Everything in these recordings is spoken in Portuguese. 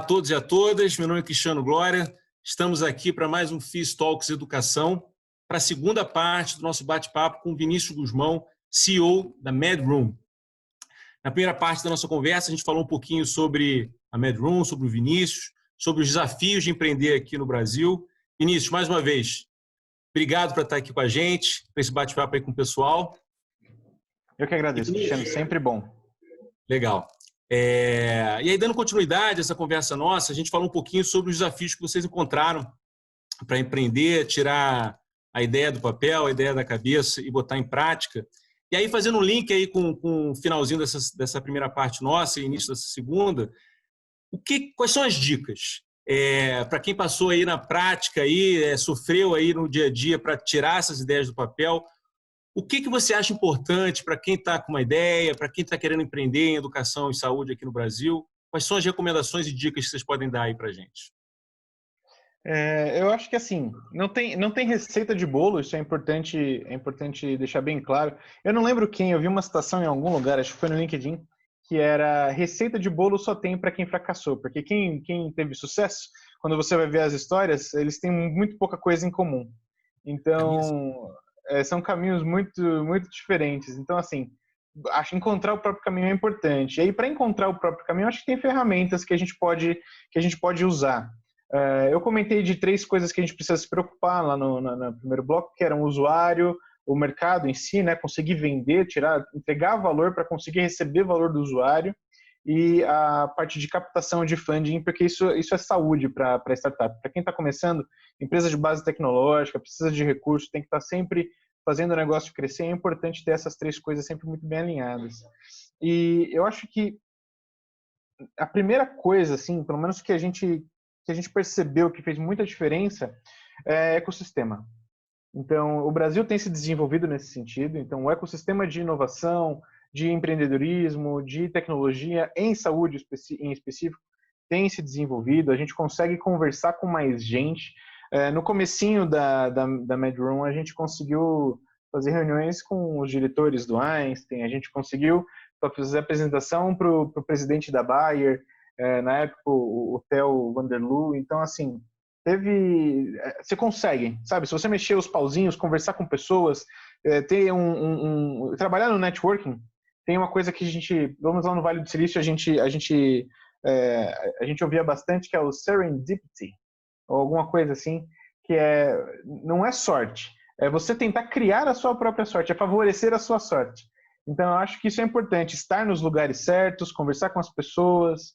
a todos e a todas, meu nome é Cristiano Glória, estamos aqui para mais um FIS Talks Educação, para a segunda parte do nosso bate-papo com Vinícius Guzmão, CEO da MedRoom. Na primeira parte da nossa conversa, a gente falou um pouquinho sobre a MedRoom, sobre o Vinícius, sobre os desafios de empreender aqui no Brasil. Vinícius, mais uma vez, obrigado por estar aqui com a gente, para esse bate-papo aí com o pessoal. Eu que agradeço, Cristiano, sempre bom. Legal. E aí, dando continuidade a essa conversa nossa, a gente falou um pouquinho sobre os desafios que vocês encontraram para empreender, tirar a ideia do papel, a ideia da cabeça e botar em prática. E aí, fazendo um link aí com o finalzinho dessa primeira parte nossa e início dessa segunda, quais são as dicas? Para quem passou aí na prática, sofreu aí no dia a dia para tirar essas ideias do papel, o que você acha importante para quem está com uma ideia, para quem está querendo empreender em educação e saúde aqui no Brasil? Quais são as recomendações e dicas que vocês podem dar aí para a gente? Eu acho que assim, não tem receita de bolo, isso é importante deixar bem claro. Eu não lembro eu vi uma citação em algum lugar, acho que foi no LinkedIn, que era receita de bolo só tem para quem fracassou, porque quem teve sucesso, quando você vai ver as histórias, eles têm muito pouca coisa em comum. Então, são caminhos muito, muito diferentes. Então, assim, acho que encontrar o próprio caminho é importante. E aí, para encontrar o próprio caminho, acho que tem ferramentas que a gente pode usar. Eu comentei de 3 coisas que a gente precisa se preocupar lá no primeiro bloco, que eram o usuário, o mercado em si, né, conseguir vender, entregar valor para conseguir receber valor do usuário, e a parte de captação de funding, porque isso é saúde para startup. Para quem está começando, empresa de base tecnológica, precisa de recursos, tem que estar sempre fazendo o negócio crescer. É importante ter essas 3 coisas sempre muito bem alinhadas. E eu acho que a primeira coisa, assim, pelo menos que a gente percebeu que fez muita diferença, é ecossistema. Então, o Brasil tem se desenvolvido nesse sentido. Então, o ecossistema de inovação, de empreendedorismo, de tecnologia em saúde em específico tem se desenvolvido. A gente consegue conversar com mais gente. No comecinho da MedRoom, a gente conseguiu fazer reuniões com os diretores do Einstein, a gente conseguiu fazer apresentação para o presidente da Bayer, na época o Theo Vanderloo. Então, assim, você consegue, sabe? Se você mexer os pauzinhos, conversar com pessoas, trabalhar no networking, tem uma coisa que vamos lá no Vale do Silício, a gente ouvia bastante, que é o serendipity, ou alguma coisa assim, que não é sorte, é você tentar criar a sua própria sorte, é favorecer a ssua sorte. Então, eu acho que isso é importante, estar nos lugares certos, conversar com as pessoas,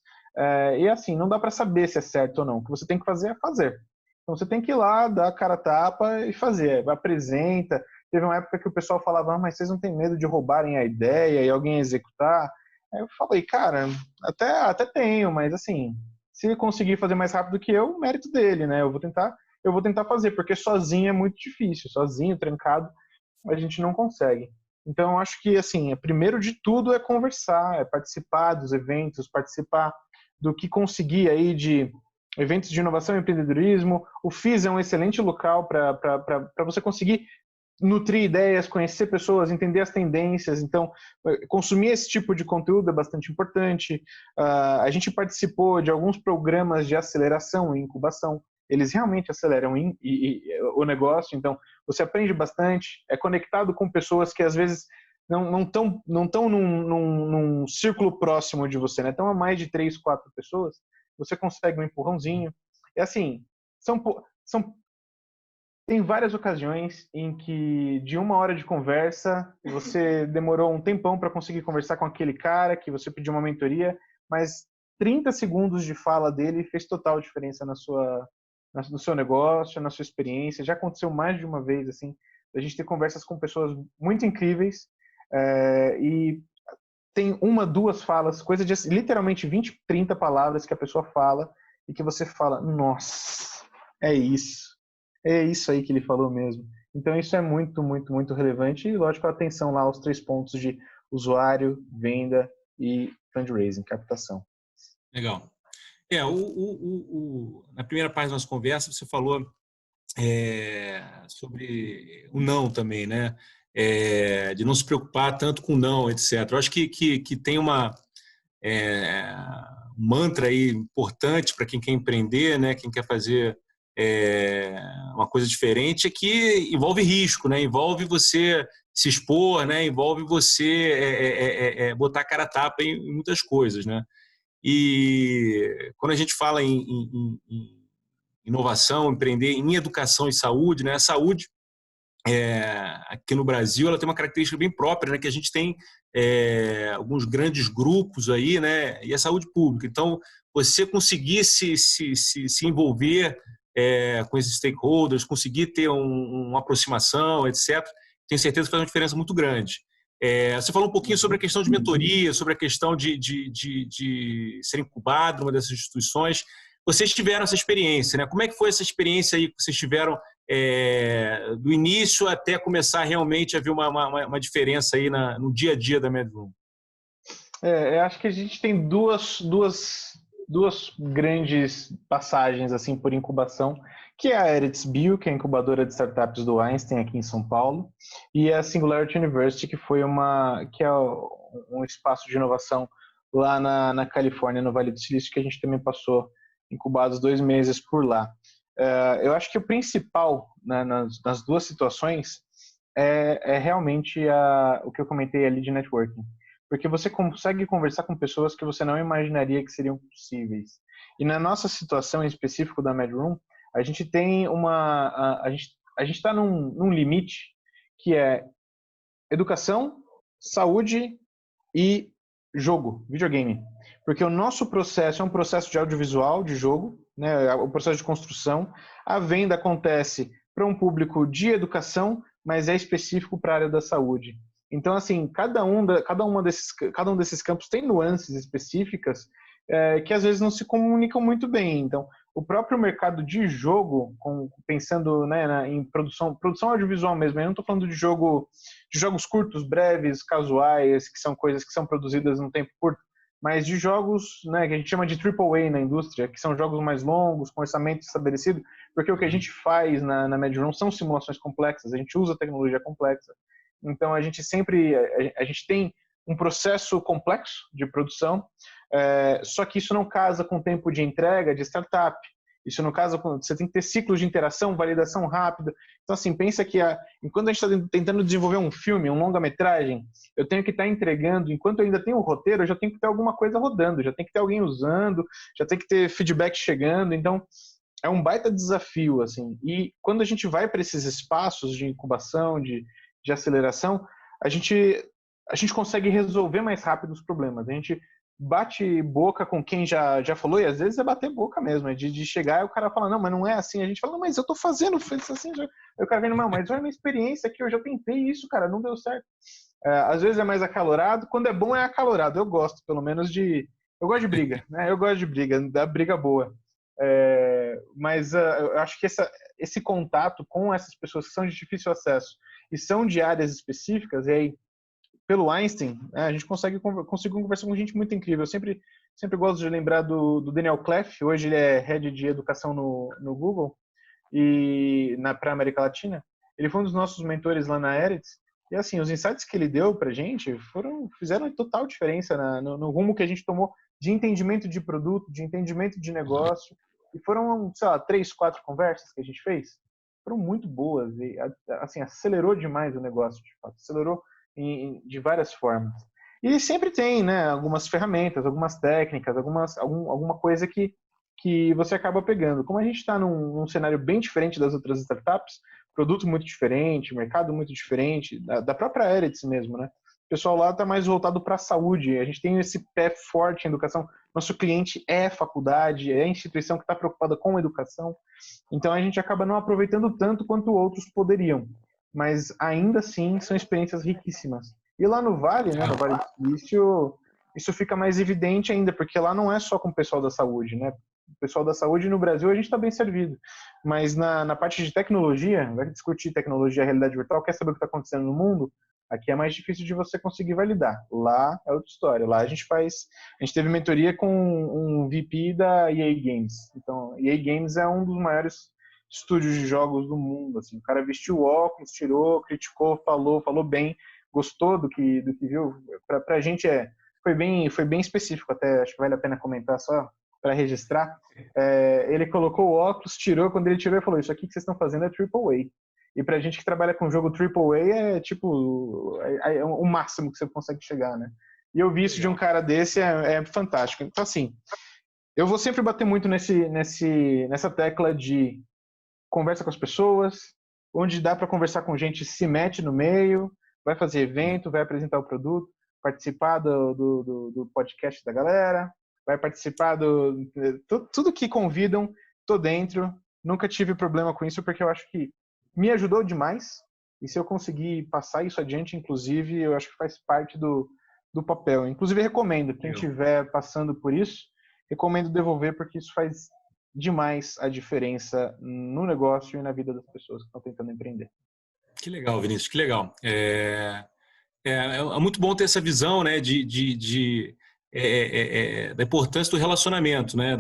e assim, não dá para saber se é certo ou não. O que você tem que fazer é fazer. Então, você tem que ir lá, dar a cara a tapa e fazer. Apresenta. Teve uma época que o pessoal falava, mas vocês não têm medo de roubarem a ideia e alguém executar? Aí eu falei, cara, até tenho, mas assim, se ele conseguir fazer mais rápido que eu, mérito dele, né? Eu vou tentar fazer, porque sozinho é muito difícil. Sozinho, trancado, a gente não consegue. Então, eu acho que, assim, primeiro de tudo é conversar, é participar dos eventos, participar do que conseguir aí de eventos de inovação e empreendedorismo. O FIS é um excelente local para você conseguir nutrir ideias, conhecer pessoas, entender as tendências. Então, consumir esse tipo de conteúdo é bastante importante. A gente participou de alguns programas de aceleração e incubação. Eles realmente aceleram o negócio, então você aprende bastante, é conectado com pessoas que às vezes não estão num círculo próximo de você, né? Estão a mais de 3, 4 pessoas, você consegue um empurrãozinho. E assim, tem várias ocasiões em que de 1 hora de conversa, você demorou um tempão para conseguir conversar com aquele cara, que você pediu uma mentoria, mas 30 segundos de fala dele fez total diferença no seu negócio, na sua experiência. Já aconteceu mais de uma vez, assim, a gente ter conversas com pessoas muito incríveis, e tem 1, 2 falas, coisa de literalmente 20, 30 palavras que a pessoa fala e que você fala, nossa, é isso aí que ele falou mesmo. Então isso é muito, muito, muito relevante, e lógico, a atenção lá aos 3 pontos de usuário, venda e fundraising, captação. Legal. Na primeira parte da nossa conversa, você falou sobre o não também, né? De não se preocupar tanto com o não, etc. Eu acho que tem mantra aí importante para quem quer empreender, né? Quem quer fazer uma coisa diferente, é que envolve risco, né? Envolve você se expor, né? Envolve você botar a cara a tapa em muitas coisas, né? E quando a gente fala em inovação, empreender em educação e saúde, né? A saúde aqui no Brasil ela tem uma característica bem própria, né? Que a gente tem alguns grandes grupos aí, né? E a saúde pública. Então, você conseguir se envolver com esses stakeholders, conseguir ter uma aproximação, etc., tenho certeza que faz uma diferença muito grande. Você falou um pouquinho sobre a questão de mentoria, sobre a questão de ser incubado numa dessas instituições. Vocês tiveram essa experiência, né? Como é que foi essa experiência aí que vocês tiveram do início até começar realmente a ver uma diferença aí no dia a dia da MedRoom? Eu acho que a gente tem duas grandes passagens assim por incubação, que é a Eretz Bio, que é a incubadora de startups do Einstein aqui em São Paulo, e a Singularity University, que é um espaço de inovação lá na Califórnia, no Vale do Silício, que a gente também passou incubados 2 meses por lá. Eu acho que o principal, né, nas duas situações é realmente o que eu comentei ali de networking. Porque você consegue conversar com pessoas que você não imaginaria que seriam possíveis. E na nossa situação em específico da MedRoom, a gente tem a gente está num limite que é educação, saúde e jogo, videogame. Porque o nosso processo é um processo de audiovisual, de jogo, né, o processo de construção. A venda acontece para um público de educação, mas é específico para a área da saúde. Então, assim, cada um desses campos tem nuances específicas que às vezes não se comunicam muito bem. Então, o próprio mercado de jogo, pensando, né, em produção audiovisual mesmo, eu não estou falando de jogos curtos, breves, casuais, que são coisas que são produzidas num tempo curto, mas de jogos, né, que a gente chama de AAA na indústria, que são jogos mais longos, com orçamento estabelecido, porque o que a gente faz na MedRoom são simulações complexas, a gente usa tecnologia complexa. Então a gente tem um processo complexo de produção, só que isso não casa com o tempo de entrega de startup. Isso no caso, você tem que ter ciclos de interação, validação rápida. Então, assim, pensa que enquanto a gente está tentando desenvolver um filme, um longa-metragem, eu tenho que estar entregando, enquanto eu ainda tenho o roteiro, eu já tenho que ter alguma coisa rodando, já tem que ter alguém usando, já tem que ter feedback chegando. Então, é um baita desafio, assim. E quando a gente vai para esses espaços de incubação, de aceleração, a gente consegue resolver mais rápido os problemas. A gente bate boca com quem já falou, e às vezes é bater boca mesmo, de chegar e o cara fala, não, mas não é assim. A gente fala, não, mas eu tô fazendo, fez assim. Já. Aí o cara vem, não, mas olha a minha experiência aqui, eu já tentei isso, cara, não deu certo. Às vezes é mais acalorado, quando é bom é acalorado. Eu gosto, pelo menos, eu gosto de briga, né? Eu gosto de briga, da briga boa. Mas eu acho que esse contato com essas pessoas que são de difícil acesso e são de áreas específicas, e aí pelo Einstein, a gente consegue conversar com gente muito incrível. Eu sempre gosto de lembrar do Daniel Kleff, hoje ele é Head de Educação no Google, e para a América Latina. Ele foi um dos nossos mentores lá na Eretz, e assim, os insights que ele deu para a gente fizeram total diferença no rumo que a gente tomou de entendimento de produto, de entendimento de negócio, e foram, sei lá, 3, 4 conversas que a gente fez, foram muito boas, e assim, acelerou demais o negócio, de fato, acelerou de várias formas. E sempre tem, né, algumas ferramentas, algumas técnicas, alguma coisa que você acaba pegando. Como a gente está num cenário bem diferente das outras startups, produto muito diferente, mercado muito diferente, da própria Eretz mesmo, né? O pessoal lá está mais voltado para a saúde, a gente tem esse pé forte em educação, nosso cliente é faculdade, é instituição que está preocupada com educação, então a gente acaba não aproveitando tanto quanto outros poderiam. Mas ainda assim são experiências riquíssimas. E lá no Vale, né, no Vale do Silício, isso fica mais evidente ainda, porque lá não é só com o pessoal da saúde, né? O pessoal da saúde no Brasil a gente está bem servido, mas na parte de tecnologia, vai discutir tecnologia, realidade virtual, quer saber o que está acontecendo no mundo? Aqui é mais difícil de você conseguir validar. Lá é outra história. Lá a gente teve mentoria com um VP da EA Games. Então, EA Games é um dos maiores estúdios de jogos do mundo, assim. O cara vestiu o óculos, tirou, criticou, falou bem, gostou do que viu. Pra gente foi bem específico até, acho que vale a pena comentar só para registrar. Ele colocou o óculos, tirou, quando ele tirou ele falou, isso aqui que vocês estão fazendo é AAA. E pra gente que trabalha com jogo AAA é tipo o máximo que você consegue chegar, né? E eu vi isso de um cara desse, é fantástico. Então assim, eu vou sempre bater muito nessa tecla de conversa com as pessoas, onde dá para conversar com gente, se mete no meio, vai fazer evento, vai apresentar o produto, participar do podcast da galera, vai participar tudo que convidam, tô dentro. Nunca tive problema com isso, porque eu acho que me ajudou demais, e se eu conseguir passar isso adiante, inclusive, eu acho que faz parte do papel. Inclusive, recomendo, quem estiver passando por isso, recomendo devolver, porque isso faz demais a diferença no negócio e na vida das pessoas que estão tentando empreender. Que legal, Vinícius, que legal. É muito bom ter essa visão, né, da importância do relacionamento, né,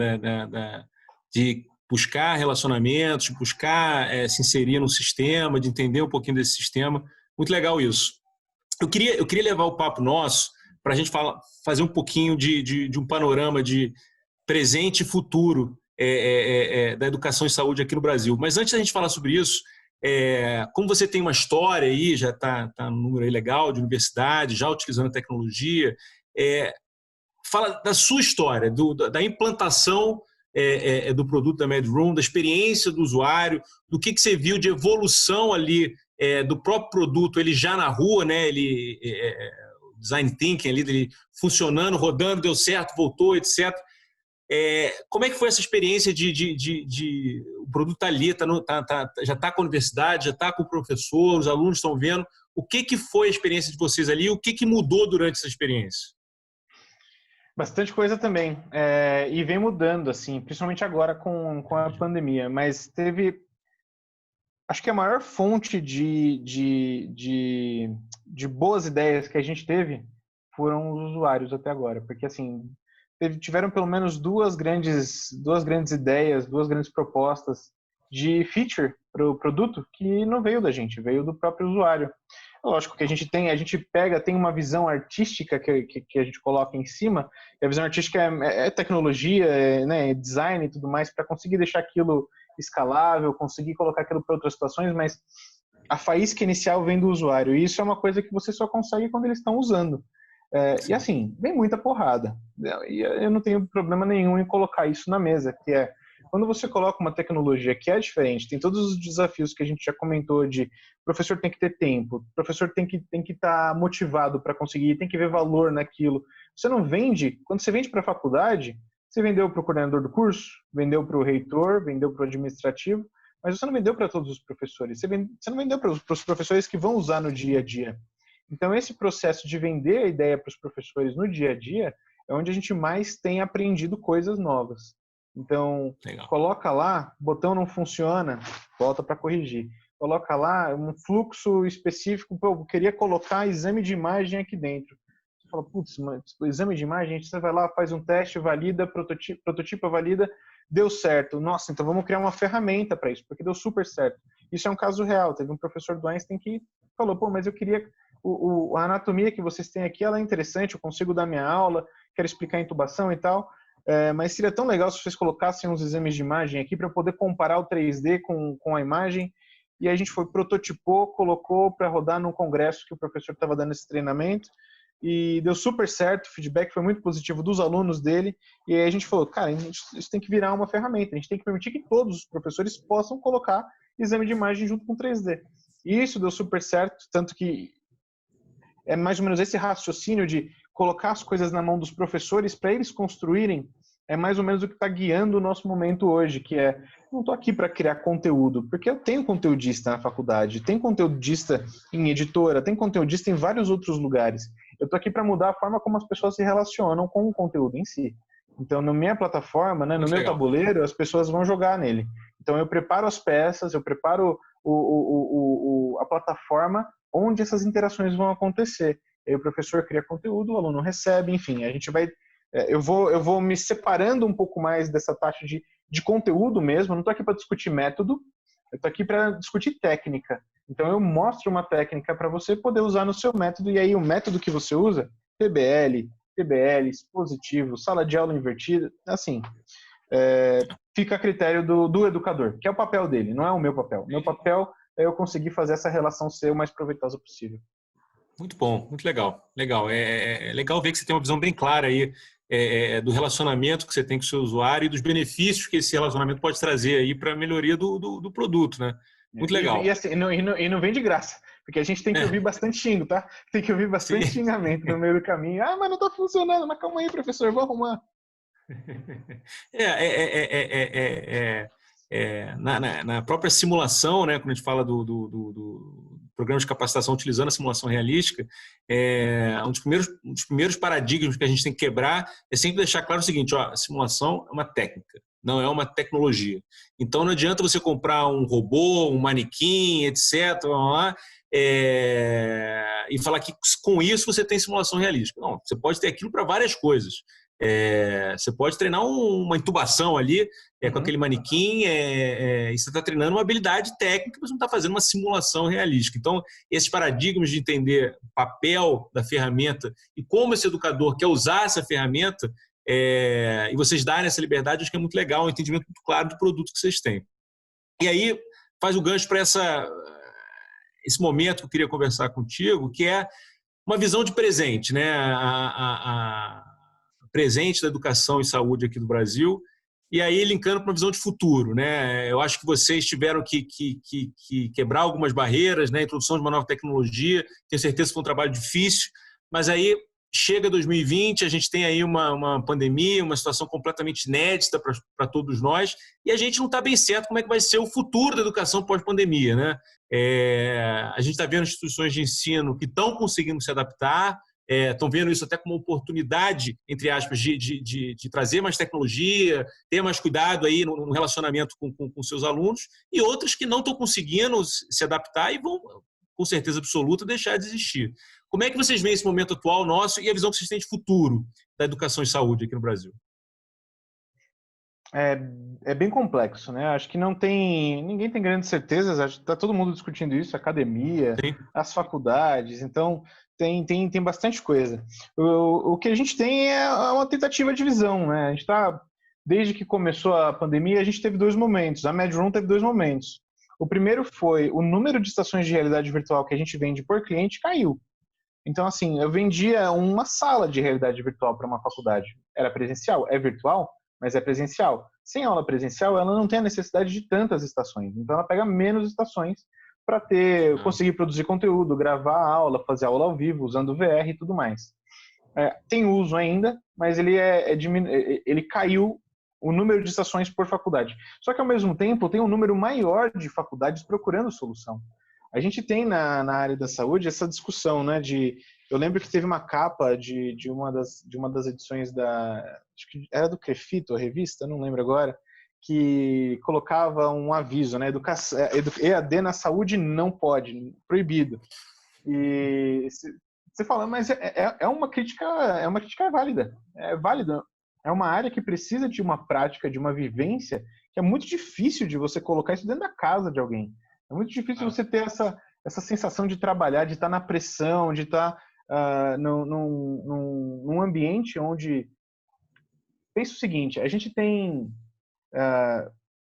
de buscar relacionamentos, de buscar se inserir no sistema, de entender um pouquinho desse sistema. Muito legal isso. Eu queria levar o papo nosso para a gente fazer um pouquinho de um panorama de presente e futuro da educação e saúde aqui no Brasil. Mas antes da gente falar sobre isso, como você tem uma história aí, já está num número aí legal de universidade, já utilizando a tecnologia, fala da sua história, da implantação do produto da MedRoom, da experiência do usuário, do que você viu de evolução ali do próprio produto, ele já na rua, né? Design thinking ali, dele funcionando, rodando, deu certo, voltou, etc. Como é que foi essa experiência de o produto está ali, já está com a universidade, já está com o professor, os alunos estão vendo. O que foi a experiência de vocês ali e o que mudou durante essa experiência? Bastante coisa também. E vem mudando, assim, principalmente agora com a pandemia. Mas acho que a maior fonte de boas ideias que a gente teve foram os usuários até agora. Porque, assim, tiveram pelo menos duas grandes ideias, duas grandes propostas de feature para o produto que não veio da gente, veio do próprio usuário. Lógico que a gente tem uma visão artística que a gente coloca em cima, e a visão artística é tecnologia, né, é design e tudo mais, para conseguir deixar aquilo escalável, conseguir colocar aquilo para outras situações, mas a faísca inicial vem do usuário, e isso é uma coisa que você só consegue quando eles estão usando. E assim, vem muita porrada, e eu não tenho problema nenhum em colocar isso na mesa, que é quando você coloca uma tecnologia que é diferente, tem todos os desafios que a gente já comentou de o professor tem que ter tempo, o professor tem que estar motivado para conseguir, tem que ver valor naquilo. Você não vende, quando você vende para a faculdade, você vendeu para o coordenador do curso, vendeu para o reitor, vendeu para o administrativo, mas você não vendeu para todos os professores, você não vendeu para os professores que vão usar no dia a dia. Então, esse processo de vender a ideia para os professores no dia a dia é onde a gente mais tem aprendido coisas novas. Então, legal. Coloca lá, botão não funciona, volta para corrigir. Coloca lá um fluxo específico, eu queria colocar exame de imagem aqui dentro. Você fala, putz, exame de imagem, você vai lá, faz um teste, valida, prototipa, valida, deu certo. Nossa, então vamos criar uma ferramenta para isso, porque deu super certo. Isso é um caso real. Teve um professor do Einstein que falou, pô, mas eu queria... a anatomia que vocês têm aqui, ela é interessante, eu consigo dar minha aula, quero explicar a intubação e tal... mas seria tão legal se vocês colocassem uns exames de imagem aqui para poder comparar o 3D com a imagem. E aí a gente prototipou, colocou para rodar num congresso que o professor estava dando esse treinamento e deu super certo, o feedback foi muito positivo dos alunos dele. E aí a gente falou, cara, isso tem que virar uma ferramenta, a gente tem que permitir que todos os professores possam colocar exame de imagem junto com 3D. E isso deu super certo, tanto que é mais ou menos esse raciocínio de colocar as coisas na mão dos professores para eles construírem, é mais ou menos o que está guiando o nosso momento hoje, que não estou aqui para criar conteúdo, porque eu tenho conteudista na faculdade, tem conteudista em editora, tem conteudista em vários outros lugares. Eu estou aqui para mudar a forma como as pessoas se relacionam com o conteúdo em si. Então, na minha plataforma, né, no meu tabuleiro, as pessoas vão jogar nele. Então, eu preparo as peças, eu preparo a plataforma onde essas interações vão acontecer. Aí o professor cria conteúdo, o aluno recebe, enfim, a gente vai... Eu vou me separando um pouco mais dessa taxa de conteúdo mesmo, eu não estou aqui para discutir método, eu estou aqui para discutir técnica. Então eu mostro uma técnica para você poder usar no seu método, e aí o método que você usa, PBL, TBL, expositivo, sala de aula invertida, assim, fica a critério do educador, que é o papel dele, não é o meu papel. Meu papel é eu conseguir fazer essa relação ser o mais proveitosa possível. Muito bom, muito legal. Legal. É legal ver que você tem uma visão bem clara aí do relacionamento que você tem com o seu usuário e dos benefícios que esse relacionamento pode trazer aí para a melhoria do produto, né? Muito legal. Assim, não vem de graça, porque a gente tem que ouvir bastante xingo, tá? Tem que ouvir bastante Sim. xingamento no meio do caminho. Ah, mas não tá funcionando, mas calma aí, professor, vou arrumar. Na própria simulação, né, quando a gente fala do programa de capacitação utilizando a simulação realística, um dos primeiros paradigmas que a gente tem que quebrar é sempre deixar claro o seguinte: a simulação é uma técnica, não é uma tecnologia. Então não adianta você comprar um robô, um manequim, etc., e falar que com isso você tem simulação realística. Não, você pode ter aquilo para várias coisas. Você pode treinar uma intubação ali com aquele manequim e você está treinando uma habilidade técnica, mas não está fazendo uma simulação realística. Então, esses paradigmas de entender o papel da ferramenta e como esse educador quer usar essa ferramenta e vocês darem essa liberdade, acho que é muito legal, um entendimento muito claro do produto que vocês têm. E aí faz o gancho para esse momento que eu queria conversar contigo, que é uma visão de presente, né? Presente da educação e saúde aqui do Brasil, e aí linkando para uma visão de futuro, né? Eu acho que vocês tiveram que quebrar algumas barreiras, né? A introdução de uma nova tecnologia, tenho certeza que foi um trabalho difícil, mas aí chega 2020, a gente tem aí uma pandemia, uma situação completamente inédita para todos nós, e a gente não está bem certo como é que vai ser o futuro da educação pós-pandemia, né? A gente está vendo instituições de ensino que estão conseguindo se adaptar, estão vendo isso até como uma oportunidade, entre aspas, de trazer mais tecnologia, ter mais cuidado aí no relacionamento com seus alunos, e outras que não estão conseguindo se adaptar e vão, com certeza absoluta, deixar de existir. Como é que vocês veem esse momento atual nosso e a visão que vocês têm de futuro da educação e saúde aqui no Brasil? É bem complexo, né? Acho que ninguém tem grandes certezas, acho que está todo mundo discutindo isso, a academia, Sim. as faculdades, então tem bastante coisa. O que a gente tem é uma tentativa de visão, né? A gente desde que começou a pandemia, a gente teve dois momentos, a MedRoom teve dois momentos. O primeiro foi o número de estações de realidade virtual que a gente vende por cliente caiu. Então, assim, eu vendia uma sala de realidade virtual para uma faculdade. Era presencial, é virtual, mas é presencial. Sem aula presencial, ela não tem a necessidade de tantas estações. Então, ela pega menos estações para conseguir produzir conteúdo, gravar a aula, fazer aula ao vivo, usando VR e tudo mais. Tem uso ainda, mas ele caiu o número de estações por faculdade. Só que, ao mesmo tempo, tem um número maior de faculdades procurando solução. A gente tem na área da saúde essa discussão, né? Eu lembro que teve uma capa de uma das edições acho que era do Crefito, a revista, não lembro agora, que colocava um aviso, né? EAD na saúde não pode, proibido. E você fala, mas é uma crítica válida. É válida. É uma área que precisa de uma prática, de uma vivência, que é muito difícil de você colocar isso dentro da casa de alguém. É muito difícil você ter essa sensação de trabalhar, de estar na pressão, de estar num ambiente onde... Pensa o seguinte, a gente tem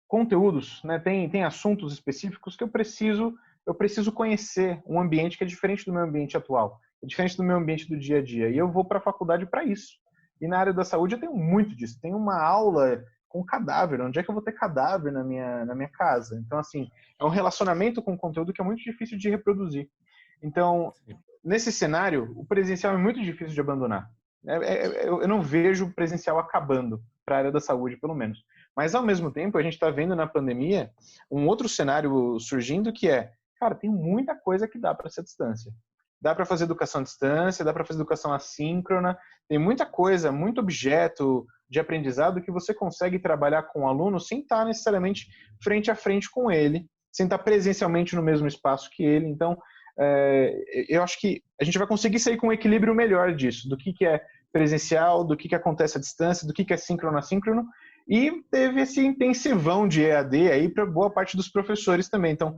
conteúdos, né? Tem assuntos específicos que eu preciso conhecer um ambiente que é diferente do meu ambiente atual, é diferente do meu ambiente do dia a dia, e eu vou para a faculdade para isso. E na área da saúde eu tenho muito disso. Tem uma aula com cadáver. Onde é que eu vou ter cadáver na minha casa? Então, assim, é um relacionamento com o conteúdo que é muito difícil de reproduzir. Então, nesse cenário, o presencial é muito difícil de abandonar. Eu não vejo o presencial acabando para a área da saúde, pelo menos. Mas, ao mesmo tempo, a gente está vendo na pandemia um outro cenário surgindo que cara, tem muita coisa que dá para ser à distância. Dá para fazer educação à distância, dá para fazer educação assíncrona, tem muita coisa, muito objeto de aprendizado que você consegue trabalhar com o aluno sem estar necessariamente frente a frente com ele, sem estar presencialmente no mesmo espaço que ele. Então, eu acho que a gente vai conseguir sair com um equilíbrio melhor disso, do que é presencial, do que acontece à distância, do que é síncrono-assíncrono, e teve esse intensivão de EAD aí para boa parte dos professores também. Então,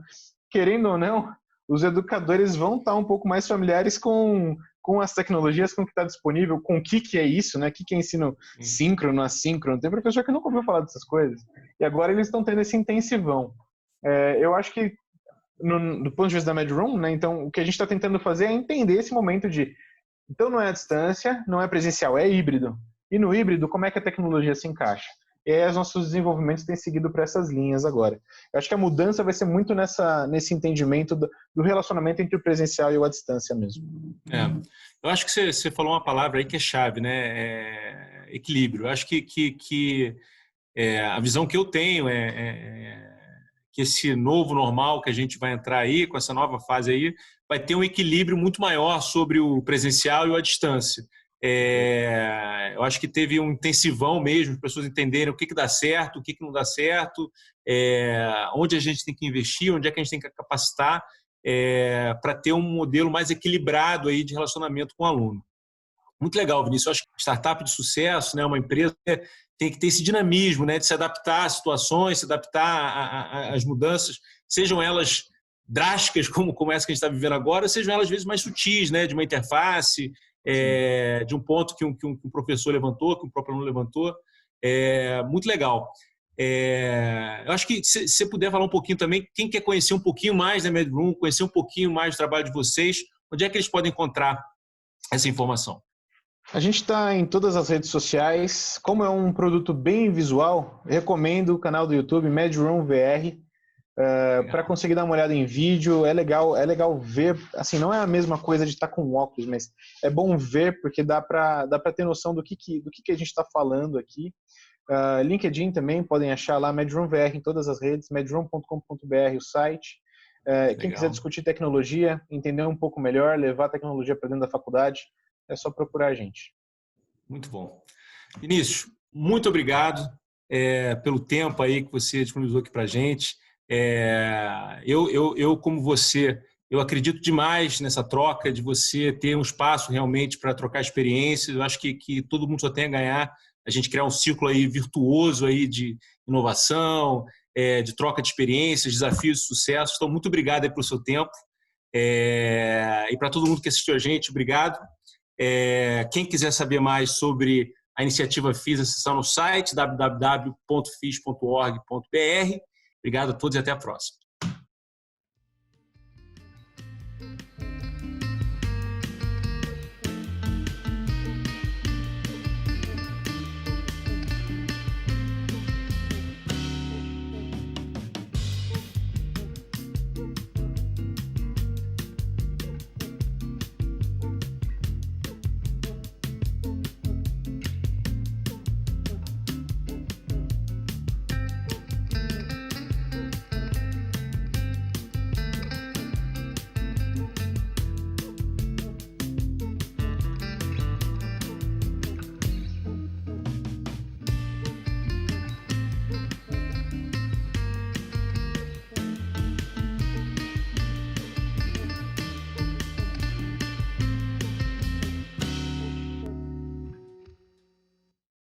querendo ou não, os educadores vão estar um pouco mais familiares com com as tecnologias, com o que está disponível, com o que é isso, né? O que é ensino síncrono, assíncrono. Tem professor que nunca ouviu falar dessas coisas. E agora eles estão tendo esse intensivão. Eu acho que, do ponto de vista da MedRoom, né? Então, o que a gente está tentando fazer é entender esse momento de... Então, não é à distância, não é presencial, é híbrido. E no híbrido, como é que a tecnologia se encaixa? E aí, os nossos desenvolvimentos têm seguido para essas linhas agora. Eu acho que a mudança vai ser muito nesse entendimento do relacionamento entre o presencial e o à distância mesmo. Eu acho que você falou uma palavra aí que é chave, né? Equilíbrio. Eu acho que a visão que eu tenho que esse novo normal que a gente vai entrar aí, com essa nova fase aí, vai ter um equilíbrio muito maior sobre o presencial e o à distância. Eu acho que teve um intensivão mesmo, as pessoas entenderem o que dá certo, o que não dá certo, onde a gente tem que investir, onde é que a gente tem que capacitar para ter um modelo mais equilibrado aí de relacionamento com o aluno. Muito legal, Vinícius. Eu acho que startup de sucesso, né, uma empresa tem que ter esse dinamismo, né, de se adaptar às situações, se adaptar às mudanças, sejam elas drásticas, como essa que a gente está vivendo agora, sejam elas às vezes mais sutis, né, de uma interface, de um ponto que um professor levantou, que um próprio aluno levantou. Muito legal. Eu acho que se você puder falar um pouquinho também, quem quer conhecer um pouquinho mais da MedRoom, conhecer um pouquinho mais do trabalho de vocês, onde é que eles podem encontrar essa informação? A gente está em todas as redes sociais. Como é um produto bem visual, recomendo o canal do YouTube MedRoom VR para conseguir dar uma olhada em vídeo. É legal ver. Assim, não é a mesma coisa de estar com óculos, mas é bom ver porque dá para ter noção do que a gente está falando aqui. LinkedIn também podem achar lá MedRoom VR em todas as redes, medroom.com.br o site. Quem quiser discutir tecnologia, entender um pouco melhor, levar a tecnologia para dentro da faculdade, é só procurar a gente. Muito bom. Vinícius, muito obrigado pelo tempo aí que você disponibilizou aqui para a gente. Eu, como você, eu acredito demais nessa troca, de você ter um espaço realmente para trocar experiências. Eu acho que todo mundo só tem a ganhar a gente criar um ciclo aí virtuoso aí de inovação, de troca de experiências, desafios de sucesso. Então, muito obrigado aí pelo seu tempo. E para todo mundo que assistiu a gente, obrigado. Quem quiser saber mais sobre a iniciativa FIS, acessar no site www.fis.org.br. Obrigado a todos e até a próxima.